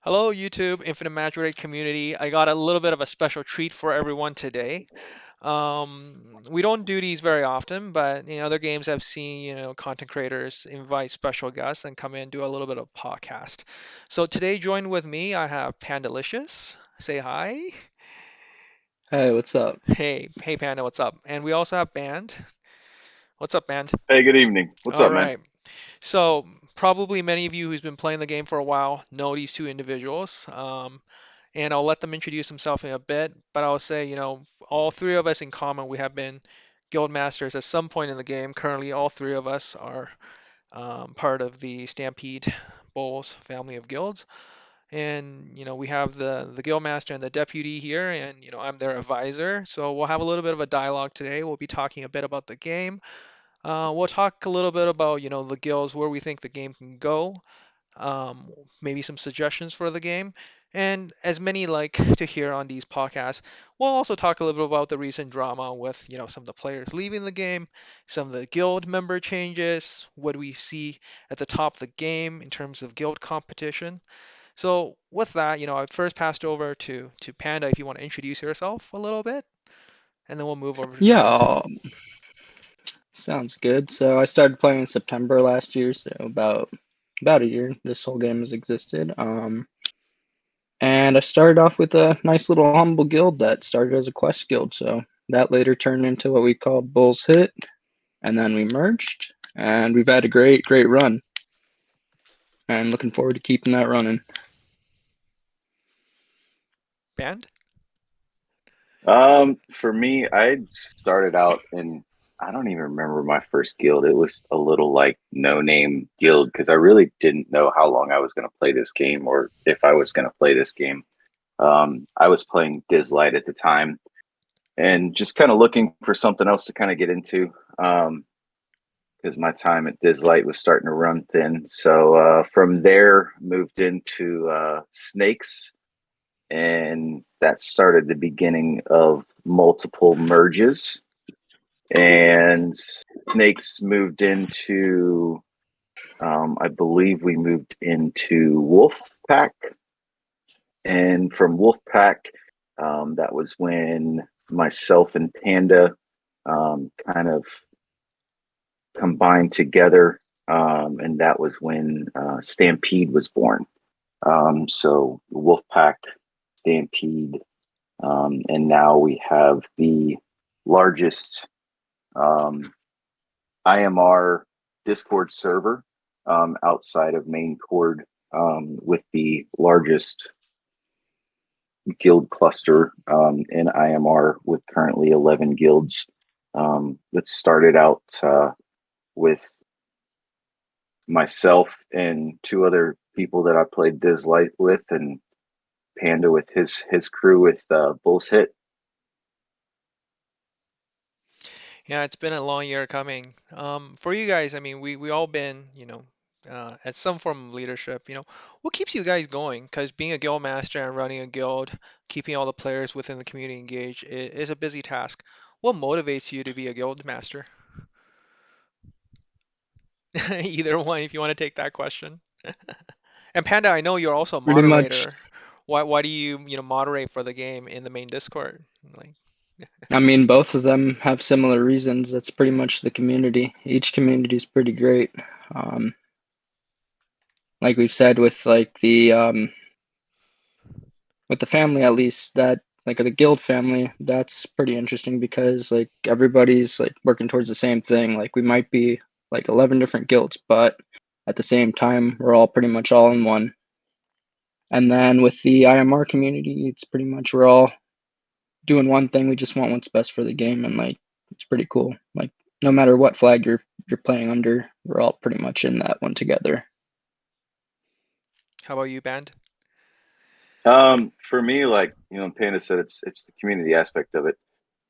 Hello, YouTube, Infinite Magicraid community. I got a little bit of a special treat for everyone today. We don't do these very often, but in other games I've seen, content creators invite special guests and come in and do a little bit of podcast. So today, joined with me, I have Pandalicious. Say hi. Hey, what's up? Hey, Panda, what's up? And we also have Band. What's up, Band? Hey, good evening. What's All up, man? right. So probably many of you who's been playing the game for a while know these two individuals. And I'll let them introduce themselves in a bit, but I'll say, all three of us in common, we have been guild masters at some point in the game. Currently, all three of us are part of the Stampede Bulls family of guilds. And, we have the guild master and the deputy here, and, I'm their advisor. So we'll have a little bit of a dialogue today. We'll be talking a bit about the game. We'll talk a little bit about, the guilds, where we think the game can go, um, maybe some suggestions for the game. And as many like to hear on these podcasts, we'll also talk a little bit about the recent drama with, some of the players leaving the game, some of the guild member changes, what we see at the top of the game in terms of guild competition. So with that, I first passed over to Panda if you want to introduce yourself a little bit, and then we'll move over to Yeah, Band. sounds good. So I started playing in September last year, so about a year this whole game has existed. And I started off with a nice little humble guild that started as a quest guild. So that later turned into what we call Bulls Hit, and then we merged, and we've had a great run, and looking forward to keeping that running. Band? For me, I started out in, I don't even remember my first guild. It was a little like no name guild because I really didn't know how long I was going to play this game or if I was going to play this game. I was playing Dislight at the time and just kind of looking for something else to kind of get into. Because my time at Dislight was starting to run thin. So from there, moved into Snakes, and that started the beginning of multiple merges. And Snakes moved into, I believe we moved into Wolf Pack, and from Wolf Pack, that was when myself and Panda kind of combined together, and that was when Stampede was born. So Wolfpack, Stampede, and now we have the largest um, IMR Discord server outside of main cord, with the largest guild cluster in IMR with currently 11 guilds. That started out with myself and two other people that I played Dislight with, and Panda with his crew with Bulls Hit. Yeah, it's been a long year coming. For you guys, I mean, we all been, at some form of leadership. What keeps you guys going? Because being a guild master and running a guild, keeping all the players within the community engaged is a busy task. What motivates you to be a guild master? Either one, if you want to take that question. And Panda, I know you're also a Pretty much, moderator. Why do you, moderate for the game in the main Discord? Like, I mean, both of them have similar reasons. That's pretty much the community. Each community is pretty great. Um, like we've said with the family at least, that like the guild family, that's pretty interesting because like everybody's like working towards the same thing. Like we might be like 11 different guilds, but at the same time we're all pretty much all in one. And then with the IMR community, it's pretty much we're all doing one thing. We just want what's best for the game, and like it's pretty cool. Like no matter what flag you're playing under, we're all pretty much in that one together. how about you, Band? For me, like Panda said, it's the community aspect of it.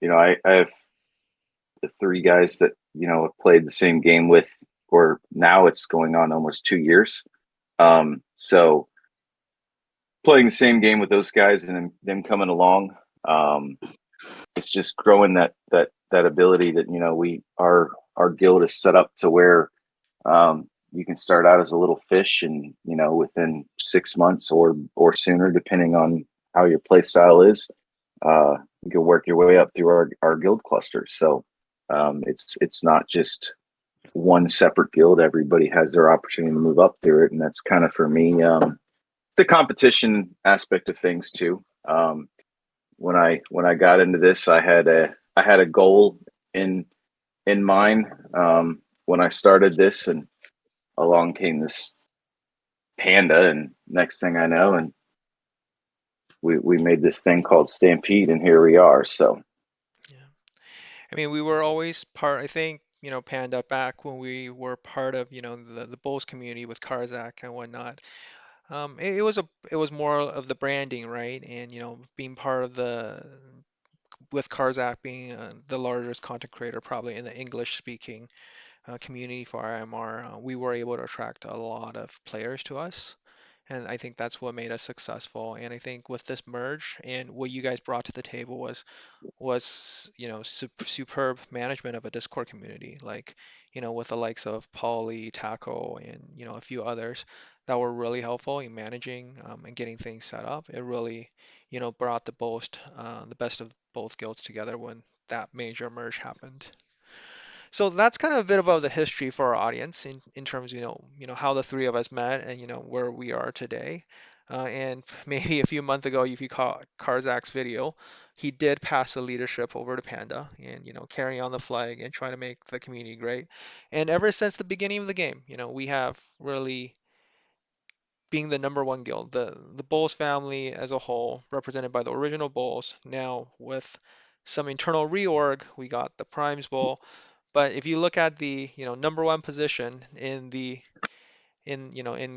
I have the three guys that have played the same game with, or now it's going on almost 2 years. So playing the same game with those guys and them coming along, um, it's just growing that ability that we our guild is set up to where you can start out as a little fish, and within 6 months or sooner, depending on how your play style is, you can work your way up through our guild clusters. So it's not just one separate guild. Everybody has their opportunity to move up through it, and that's kind of for me the competition aspect of things too. When I got into this, I had a goal in mind when I started this, and along came this panda, and next thing I know, and we made this thing called Stampede, and here we are. So Yeah. I mean, we were always part, I think, Panda back when we were part of, the Bulls community with Karzak and whatnot. It was more of the branding, right? And, being part of with Karzak being the largest content creator probably in the English speaking community for IMR, we were able to attract a lot of players to us. And I think that's what made us successful. And I think with this merge and what you guys brought to the table was superb management of a Discord community, like with the likes of Polly, Taco, and a few others that were really helpful in managing and getting things set up. It really brought the best of both guilds together when that major merge happened. So that's kind of a bit about the history for our audience in terms, how the three of us met and where we are today. And maybe a few months ago, if you caught Karzak's video, he did pass the leadership over to Panda and carry on the flag and try to make the community great. And ever since the beginning of the game, we have really being the number one guild, the Bulls family as a whole, represented by the original Bulls. Now with some internal reorg, we got the Primes Bowl, but if you look at the, number one position in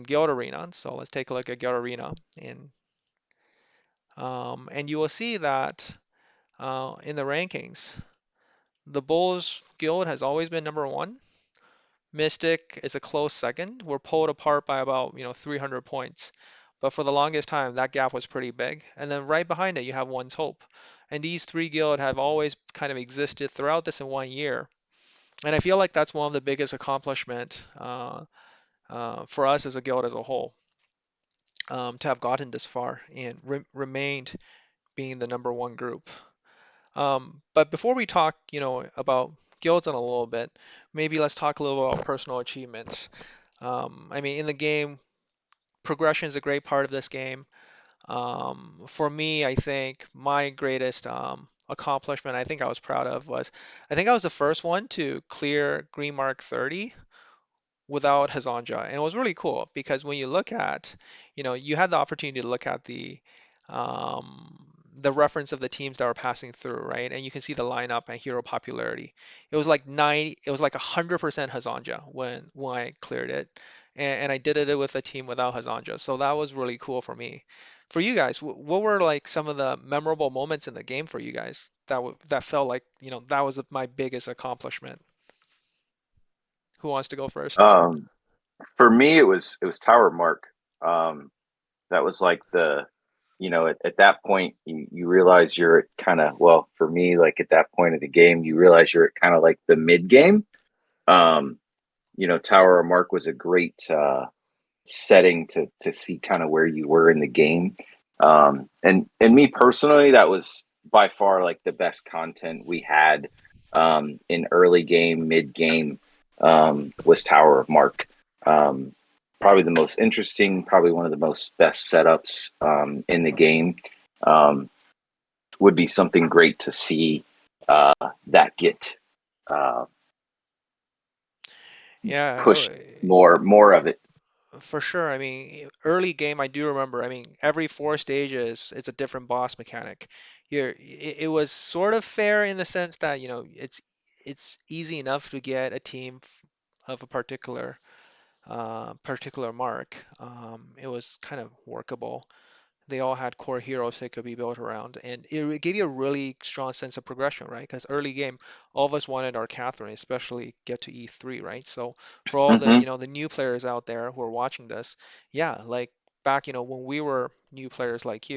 Guild Arena, so let's take a look at Guild Arena, and you will see that in the rankings, the Bulls Guild has always been number one. Mystic is a close second. We're pulled apart by about 300 points, but for the longest time that gap was pretty big. And then right behind it you have One's Hope, and these three guild have always kind of existed throughout this in one year. And I feel like that's one of the biggest accomplishment for us as a guild as a whole, to have gotten this far and remained being the number one group. But before we talk, about guilds in a little bit, maybe let's talk a little about personal achievements. I mean, in the game, progression is a great part of this game. For me, I think my greatest accomplishment, I think I was proud of, was I think I was the first one to clear Green Mark 30 without Hazanja. And it was really cool because when you look at, you had the opportunity to look at the reference of the teams that were passing through, right? And you can see the lineup and hero popularity. It was like 100% Hazanja when I cleared it. And I did it with a team without Hazanja. So that was really cool for me. For you guys, what were like some of the memorable moments in the game for you guys that felt like, that was my biggest accomplishment? Who wants to go first? um, for me, it was Tower Mark. That was like at that point you realize you're at kind of, well, for me, like at that point of the game, you realize you're at kind of like the mid game. Um, Tower of Mark was a great setting to see kind of where you were in the game. And me personally, that was by far like the best content we had in early game, mid game, was Tower of Mark. Um, Probably the most interesting, probably one of the most best setups in the game. Um, would be something great to see that get uh, Yeah, pushed more of it. for sure. I mean, early game, I do remember. I mean, every four stages, it's a different boss mechanic. It was sort of fair in the sense that, it's easy enough to get a team of a particular mark. It was kind of workable. They all had core heroes they could be built around, and it gave you a really strong sense of progression, right? Because early game, all of us wanted our Catherine, especially get to E3, right? So for all the Hmm. the new players out there who are watching this, yeah, like back when we were new players like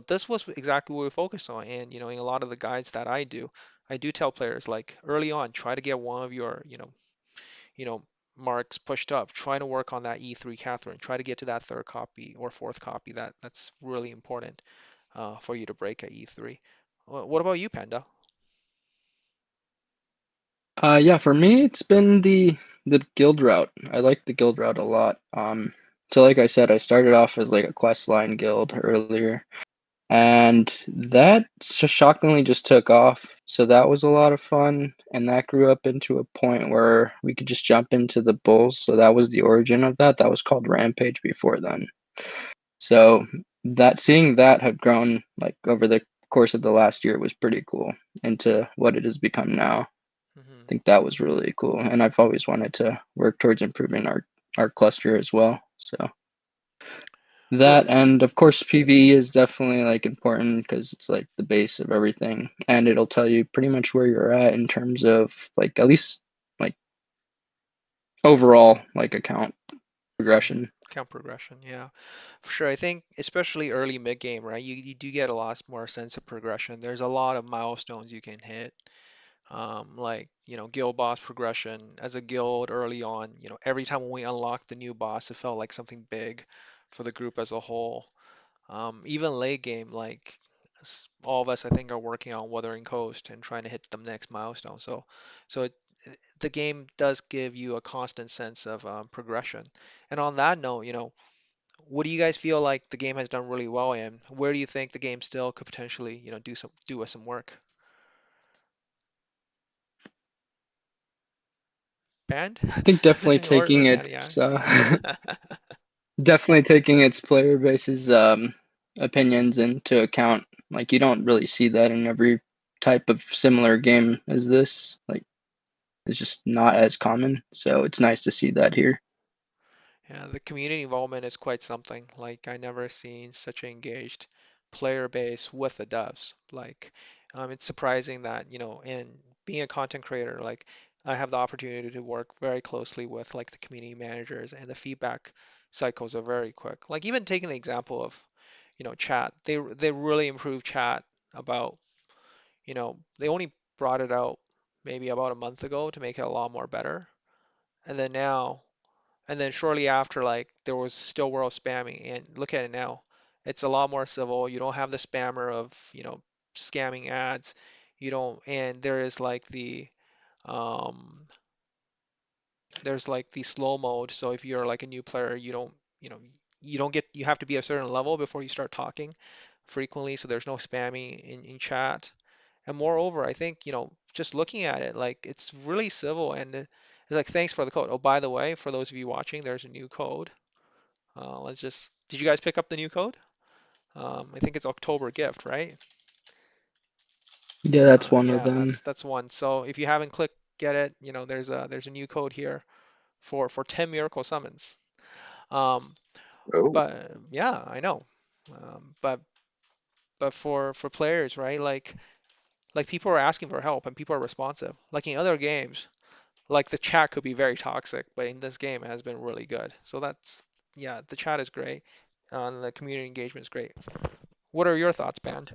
this was exactly what we focused on. And in a lot of the guides that I do tell players like early on, try to get one of your you know marks pushed up, trying to work on that E3 Catherine, try to get to that third copy or fourth copy. That's really important for you to break at E3. What about you, Panda? Yeah, for me, it's been the guild route. I like the guild route a lot. So like I said, I started off as like a quest line guild earlier, and that shockingly just took off. So that was a lot of fun, and that grew up into a point where we could just jump into the bulls. So that was the origin of that. That was called Rampage before then. So that seeing that had grown like over the course of the last year was pretty cool into what it has become now. Hmm. Think that was really cool, and I've always wanted to work towards improving our cluster as well. So that, Well, and of course PvE is definitely like important because it's like the base of everything, and it'll tell you pretty much where you're at in terms of like at least like overall like account progression. count progression, yeah, for sure. I think especially early mid game, right? You do get a lot more sense of progression. There's a lot of milestones you can hit. Like, guild boss progression as a guild early on, every time when we unlocked the new boss, it felt like something big for the group as a whole. Even late game, like all of us, I think, are working on Wuthering Coast and trying to hit the next milestone. So the game does give you a constant sense of progression. And on that note, what do you guys feel like the game has done really well in? Where do you think the game still could potentially, do with some work? Band? I think definitely Or taking Band, yeah. its definitely taking its player base's opinions into account. Like you don't really see that in every type of similar game as this. Like it's just not as common. So it's nice to see that here. Yeah, the community involvement is quite something. Like I never seen such an engaged player base with the devs. Like it's surprising that, and being a content creator, like I have the opportunity to work very closely with like the community managers and the feedback cycles are very quick. Like even taking the example of, chat, they really improved chat about, they only brought it out maybe about a month ago to make it a lot more better. And then now and then shortly after, like there was still world spamming, and look at it now. It's a lot more civil. You don't have the spammer of, scamming ads. You don't, and um, there's like the slow mode. So if you're like a new player, you know, you have to be a certain level before you start talking frequently. So there's no spamming in chat. And moreover, I think, just looking at it, like it's really civil and it's like, thanks for the code. Oh, by the way, for those of you watching, there's a new code. Did you guys pick up the new code? I think it's October gift, right? Yeah, that's one of Yeah, them. that's one. So if you haven't clicked get it, there's a new code here for 10 miracle summons. Um, Oh, but yeah, I know. But for players, right? Like people are asking for help and people are responsive. Like in other games, like the chat could be very toxic, but in this game it has been really good. So yeah, the chat is great. The community engagement is great. What are your thoughts, Band?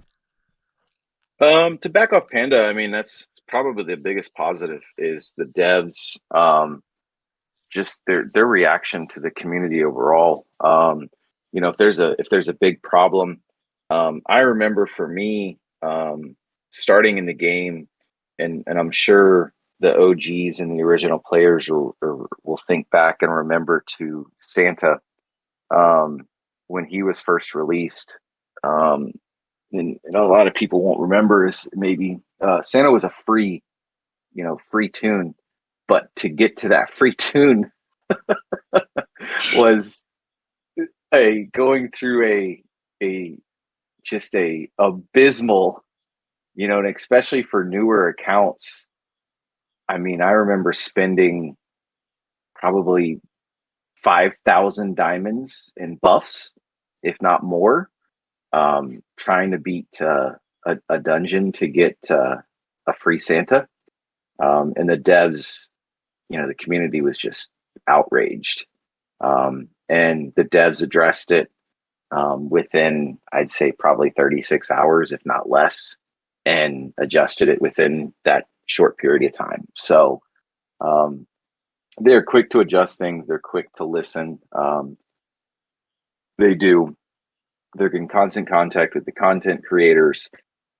to back off Panda, I mean that's probably the biggest positive is the devs, just their reaction to the community overall. If there's a big problem, I remember for me, starting in the game, and I'm sure the OGs and the original players will think back and remember to Santa, um, when he was first released. Um, and a lot of people won't remember is maybe Santa was a free tune, but to get to that free tune was a going through a just a abysmal, and especially for newer accounts. I mean, I remember spending probably 5,000 diamonds in buffs, if not more, trying to beat a dungeon to get a free Santa. And the devs, the community was just outraged. And the devs addressed it within, I'd say, probably 36 hours, if not less, and adjusted it within that short period of time. So, um, they're quick to adjust things. They're quick to listen. They do. They're in constant contact with the content creators.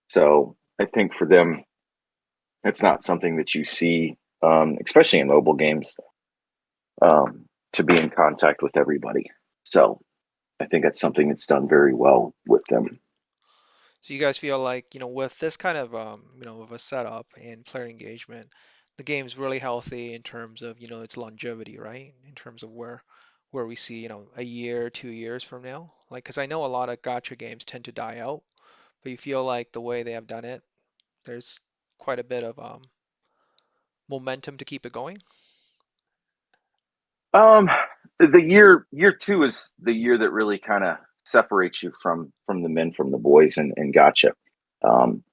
So I think for them, it's not something that you see, especially in mobile games, um, to be in contact with everybody. So I think that's something that's done very well with them. So you guys feel like, with this kind of, of a setup and player engagement, the game's really healthy in terms of, its longevity, right? In terms of where we see, a year, 2 years from now. Like, because I know a lot of gotcha games tend to die out, but you feel like the way they have done it, there's quite a bit of momentum to keep it going. Um, the year two is the year that really kind of separates you from the men from the boys and gotcha. Um,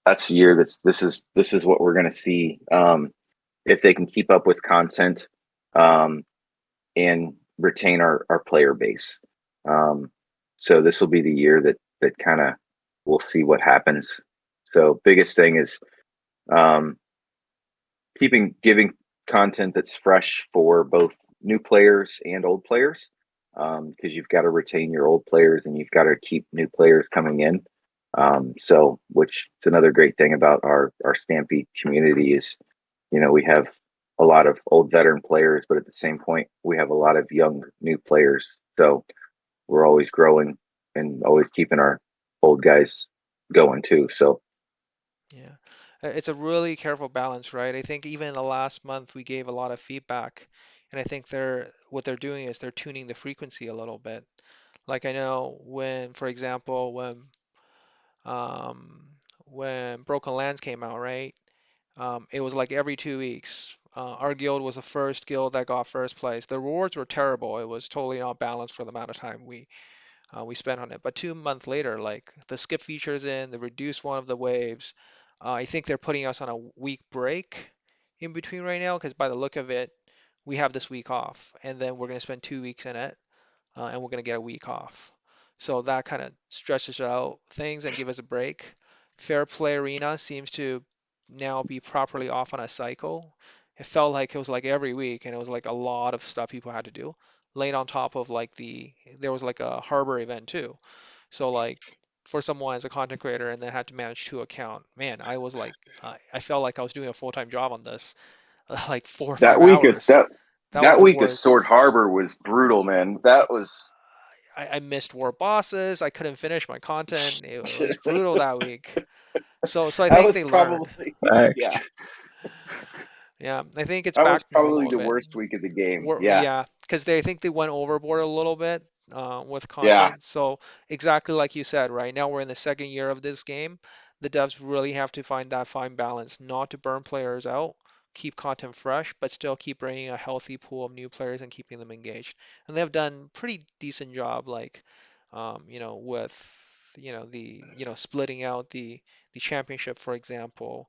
that's the year this is what we're gonna see. If they can keep up with content, um, and retain our player base. Um, so this will be the year that kind of we'll see what happens. So biggest thing is um, keeping giving content that's fresh for both new players and old players, because you've got to retain your old players and you've got to keep new players coming in. So which is another great thing about our Stampede community is, we have a lot of old veteran players, but at the same point, we have a lot of young new players. So we're always growing and always keeping our old guys going too. So Yeah. It's a really careful balance, right? I think even in the last month we gave a lot of feedback, and I think what they're doing is they're tuning the frequency a little bit. Like I know for example, um, when Broken Lands came out, right? It was like every 2 weeks. Our guild was the first guild that got first place. The rewards were terrible. It was totally not balanced for the amount of time we spent on it. But 2 months later, like the skip features in, the reduced one of the waves. I think they're putting us on a week break in between right now because by the look of it, we have this week off, and then we're going to spend 2 weeks in it, and we're going to get a week off. So that kind of stretches out things and give us a break. Fair Play Arena seems to now be properly off on a cycle. It felt like it was like every week, and it was like a lot of stuff people had to do. Laid on top of like there was like a harbor event too. So like for someone as a content creator and then had to manage two account, man, I was like, I felt like I was doing a full-time job on this, like 4 or 5 that week is hours. that That was that the week of Sword worst. Harbor was brutal, man. That was I missed war bosses. I couldn't finish my content. It was brutal that week. So I that think was they learned. probably yeah, Facts. Yeah, I think it's that was back probably normal a the bit. worst week of the game. We're, Yeah, yeah, because I think they went overboard a little bit with yeah. content. So exactly like you said, right now we're in the second year of this game. The devs really have to find that fine balance, not to burn players out, keep content fresh, but still keep bringing a healthy pool of new players and keeping them engaged. And they've done pretty decent job, like with splitting out the championship, for example,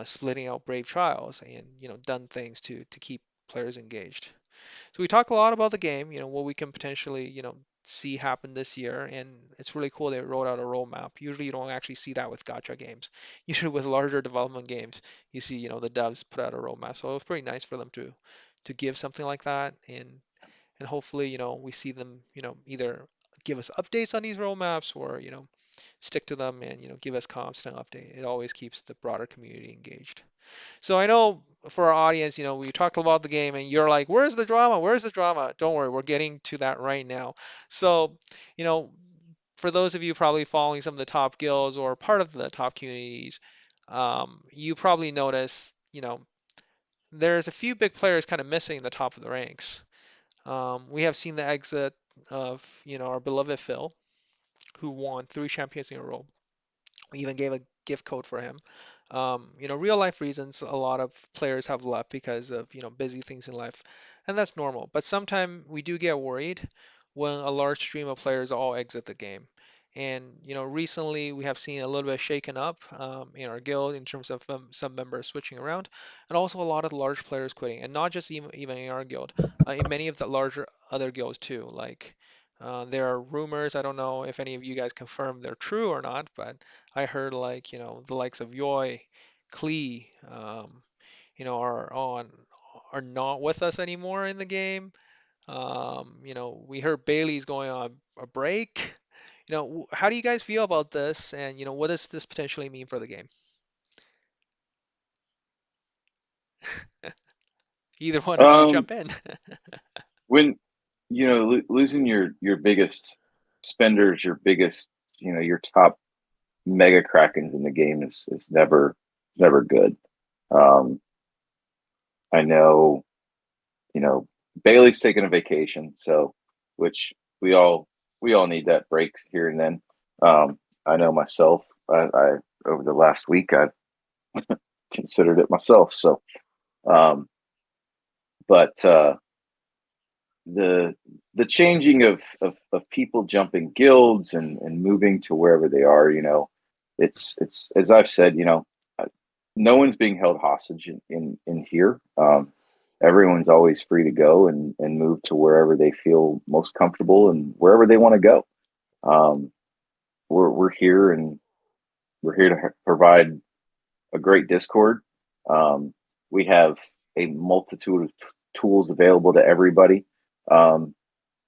splitting out Brave Trials, and done things to keep players engaged. So we talk a lot about the game, what we can potentially, see happen this year, and it's really cool they wrote out a roadmap. Usually you don't actually see that with gacha games. Usually with larger development games, you see, the devs put out a roadmap. So it was pretty nice for them to give something like that, and hopefully, we see them, either give us updates on these roadmaps or, stick to them and, give us constant update. It always keeps the broader community engaged. So I know for our audience, we talked about the game and you're like, where's the drama? Where's the drama? Don't worry, we're getting to that right now. So, you know, for those of you probably following some of the top guilds or part of the top communities, you probably notice, there's a few big players kind of missing the top of the ranks. We have seen the exit of, our beloved Phil, who won 3 champions in a row. We even gave a gift code for him. Real life reasons, a lot of players have left because of, busy things in life, and that's normal. But sometimes we do get worried when a large stream of players all exit the game. And, recently we have seen a little bit of shaken up in our guild in terms of some members switching around, and also a lot of large players quitting, and not just even in our guild, in many of the larger other guilds too. Like, there are rumors, I don't know if any of you guys confirm they're true or not, but I heard like, the likes of Yoy, Klee, are are not with us anymore in the game. We heard Bailey's going on a break. How do you guys feel about this? And, what does this potentially mean for the game? Either one of you Um, jump in. when losing your biggest spenders, your biggest, your top mega krakens in the game is never good. Um, I know, you know, Bailey's taking a vacation, so which we all we all need that break here and then. I know myself. I over the last week I've considered it myself. So, um, but the the changing of people jumping guilds and moving to wherever they are, it's as I've said, uh, no one's being held hostage in here. Everyone's always free to go and move to wherever they feel most comfortable and wherever they want to go. Um, we're here and we're here to provide a great Discord. Um, we have a multitude of tools available to everybody. Um,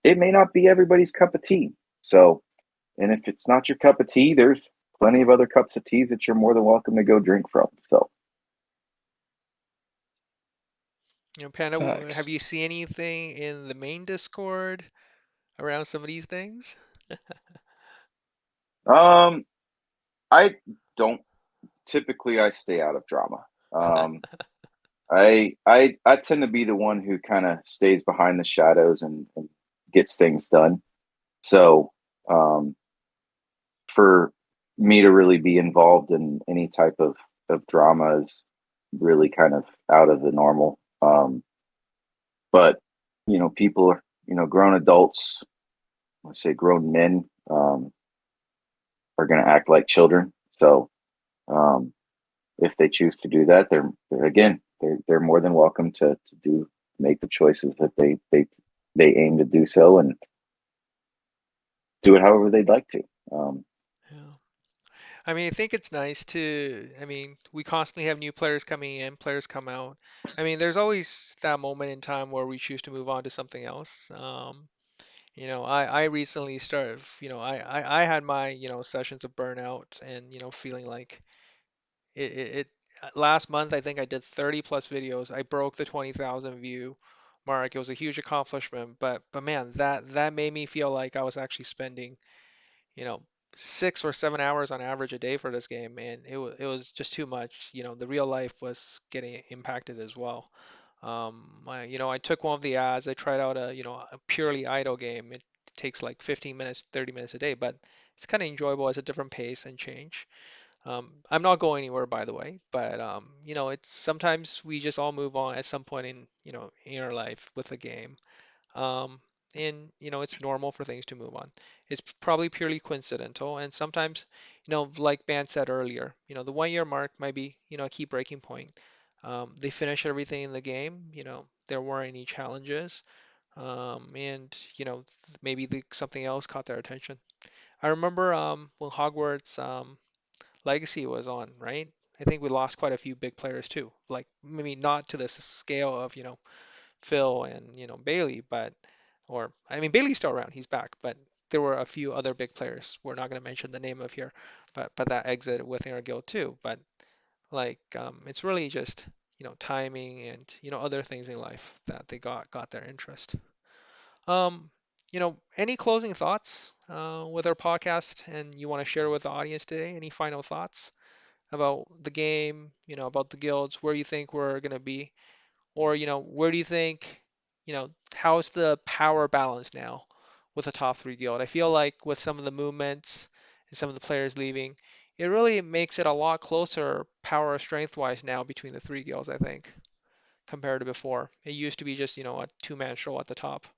it may not be everybody's cup of tea. So, and if it's not your cup of tea, there's plenty of other cups of tea that you're more than welcome to go drink from. So, Panda, have Facts. you seen anything in the main Discord around some of these things? um, I don't typically I stay out of drama. I tend to be the one who kind of stays behind the shadows and gets things done. So, um, for me to really be involved in any type of drama is really kind of out of the normal. But people are, grown adults, let's say grown men, are going to act like children. So, um, if they choose to do that, they're more than welcome to make the choices that they aim to do so and do it however they'd like to. Um, Yeah. I mean, I think it's nice we constantly have new players coming in, players come out. I mean, there's always that moment in time where we choose to move on to something else. I recently started, I had my, sessions of burnout and, feeling like last month, I think I did 30 plus videos. I broke the 20,000 view mark. It was a huge accomplishment, but man, that made me feel like I was actually spending, you know, 6 or 7 hours on average a day for this game, and it was just too much. The real life was getting impacted as well. I took one of the ads. I tried out a purely idle game. It takes like 15 minutes, 30 minutes a day, but it's kind of enjoyable as a different pace and change. I'm not going anywhere, by the way, but it's sometimes we just all move on at some point in our life with a game. Um, and it's normal for things to move on. It's probably purely coincidental, and sometimes, like Ban said earlier, the 1 year mark might be, a key breaking point. They finished everything in the game, there weren't any challenges, and maybe something else caught their attention. I remember when Hogwarts Legacy was on, right? I think we lost quite a few big players too. Like maybe not to the scale of, Phil and, Bailey, but or I mean Bailey's still around, he's back, but there were a few other big players. We're not going to mention the name of here, but that exited within our guild too. But like it's really just, timing and, other things in life that they got their interest. Um, any closing thoughts with our podcast and you want to share with the audience today? Any final thoughts about the game, about the guilds, where you think we're going to be, or, where do you think, how's the power balance now with the top three guild? I feel like with some of the movements and some of the players leaving, it really makes it a lot closer power strength wise now between the three guilds, I think, compared to before. It used to be just, a two-man show at the top.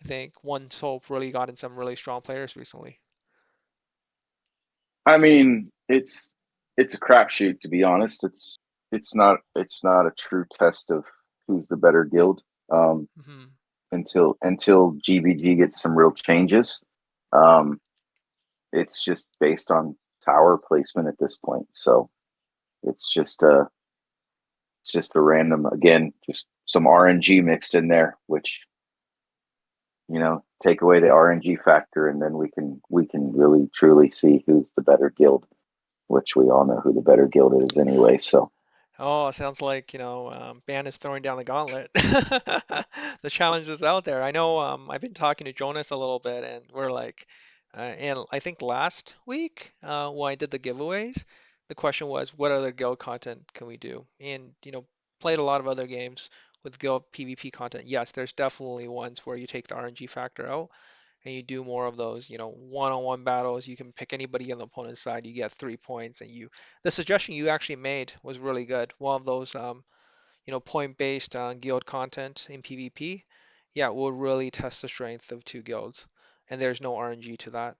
I think one soap really got in some really strong players recently. I mean, it's a crapshoot to be honest. It's not a true test of who's the better guild, Hmm. until GBG gets some real changes. Um, it's just based on tower placement at this point. So it's just a it's just a random, again, just some RNG mixed in there, which take away the RNG factor, and then we can really truly see who's the better guild, which we all know who the better guild is anyway. So Oh, sounds like, Ban is throwing down the gauntlet. The challenge is out there. I know I've been talking to Jonas a little bit, and we're like, and I think last week when I did the giveaways, the question was, what other guild content can we do? And, played a lot of other games with guild PvP content. Yes, there's definitely ones where you take the RNG factor out and you do more of those, one-on-one battles. You can pick anybody on the opponent's side. You get 3 points, and the suggestion you actually made was really good. One of those, point-based guild content in PvP, yeah, will really test the strength of two guilds, and there's no RNG to that.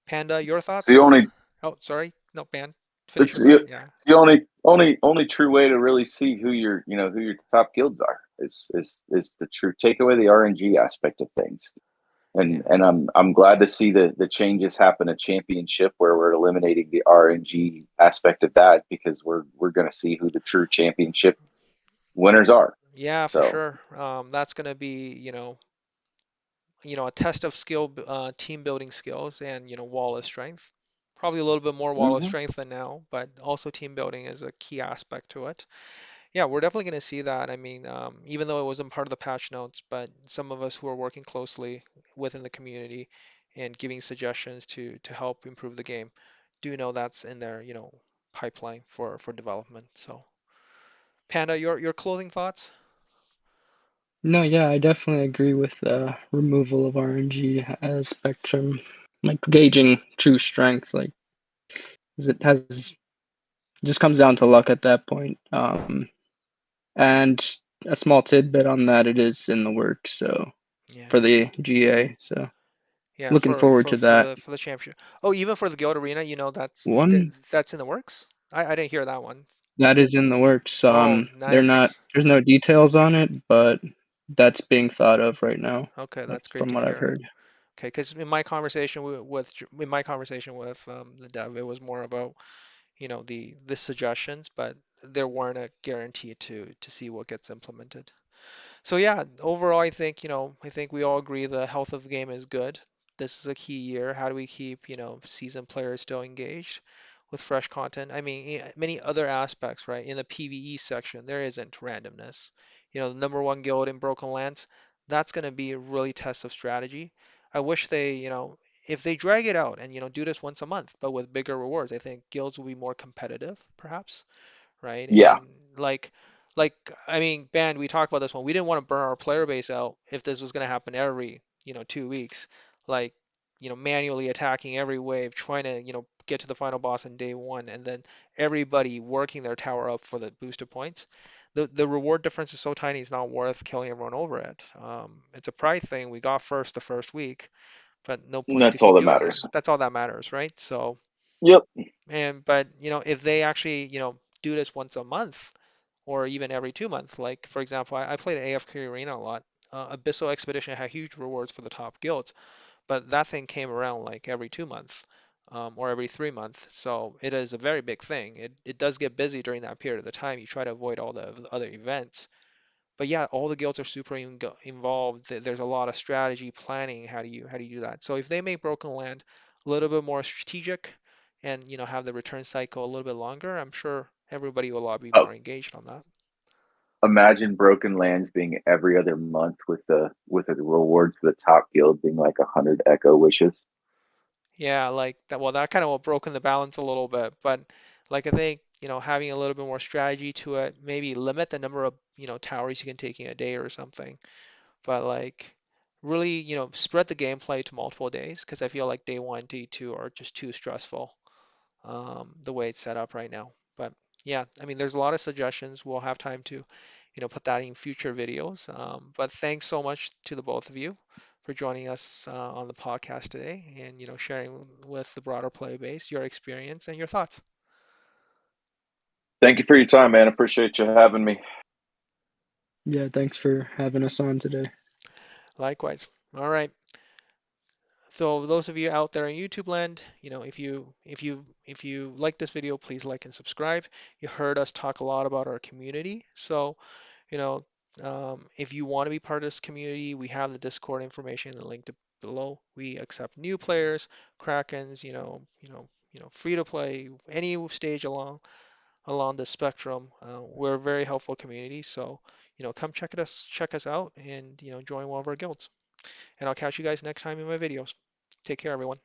Panda, your it's the thoughts? only Oh, sorry, no, Pan, finish it's your the, thought. Yeah, it's the only true way to really see who your top guilds are is the true take away the RNG aspect of things. And yeah, and I'm glad to see the changes happen at championship where we're eliminating the RNG aspect of that, because we're going to see who the true championship winners are. yeah, for So sure. That's gonna be, a test of team building skills and, wall of strength. Probably a little bit more wall of mhm. strength than now, but also team building is a key aspect to it. Yeah, we're definitely going to see that. I mean, even though it wasn't part of the patch notes, but some of us who are working closely within the community and giving suggestions to help improve the game do know that's in their, pipeline for development. So, Panda, your closing thoughts? No, yeah, I definitely agree with the removal of RNG as spectrum, like gauging true strength, like 'cause it just comes down to luck at that point. And a small tidbit on that, it is in the works, so Yeah. for the GA, so Yeah, looking for forward for to for that. the for the championship. Oh, even for the Guild Arena, One that's in the works? I didn't hear that one. that is in the works. Oh, nice. There's no details on it, but that's being thought of right now, Okay, like that's great from to what I've hear. heard. Okay, because in my conversation in my conversation with the dev, it was more about, the suggestions, but there weren't a guarantee to see what gets implemented. So yeah, overall, I think we all agree the health of the game is good. This is a key year. How do we keep, seasoned players still engaged with fresh content? I mean, many other aspects, right? In the PvE section, there isn't randomness. The number one guild in Broken Lands, that's going to be a really test of strategy. I wish they, if they drag it out and, do this once a month, but with bigger rewards, I think guilds will be more competitive, perhaps, right? Yeah, And like I mean, Band, we talked about this one. We didn't want to burn our player base out if this was going to happen every, 2 weeks, like, manually attacking every wave, trying to, get to the final boss in day one, and then everybody working their tower up for the boosted points. The reward difference is so tiny, it's not worth killing everyone over it. It's a pride thing. We got first the first week, but no and point to that's all keep that doing it. matters. That's all that matters, right? So, Yep. but if they actually, do this once a month or even every 2 months, like for example, I played AFK Arena a lot. Abyssal Expedition had huge rewards for the top guilds, but that thing came around like every 2 months, or every 3 months. So it is a very big thing. It does get busy during that period of the time. You try to avoid all the other events. But yeah, all the guilds are super involved. There's a lot of strategy planning. How do you do that? So if they make Broken Land a little bit more strategic and have the return cycle a little bit longer, I'm sure everybody will be Oh, more engaged on that. imagine Broken Lands being every other month with the rewards for the top guild being like 100 Echo Wishes. Yeah, like that. Well, that kind of broken the balance a little bit, but like I think having a little bit more strategy to it, maybe limit the number of towers you can take in a day or something. But like really, spread the gameplay to multiple days because I feel like day one, day two are just too stressful, the way it's set up right now. But yeah, I mean, there's a lot of suggestions. We'll have time to, put that in future videos. But thanks so much to the both of you for joining us on the podcast today and, sharing with the broader play base your experience and your thoughts. Thank you for your time, man. Appreciate you having me. Yeah, thanks for having us on today. Likewise. All right. So those of you out there in YouTube land, if you like this video, please like and subscribe. You heard us talk a lot about our community. So You know, if you want to be part of this community, we have the Discord information in the link below. We accept new players, Krakens, free to play, any stage along the spectrum. We're a very helpful community, so come check us out, and join one of our guilds. And I'll catch you guys next time in my videos. Take care, everyone.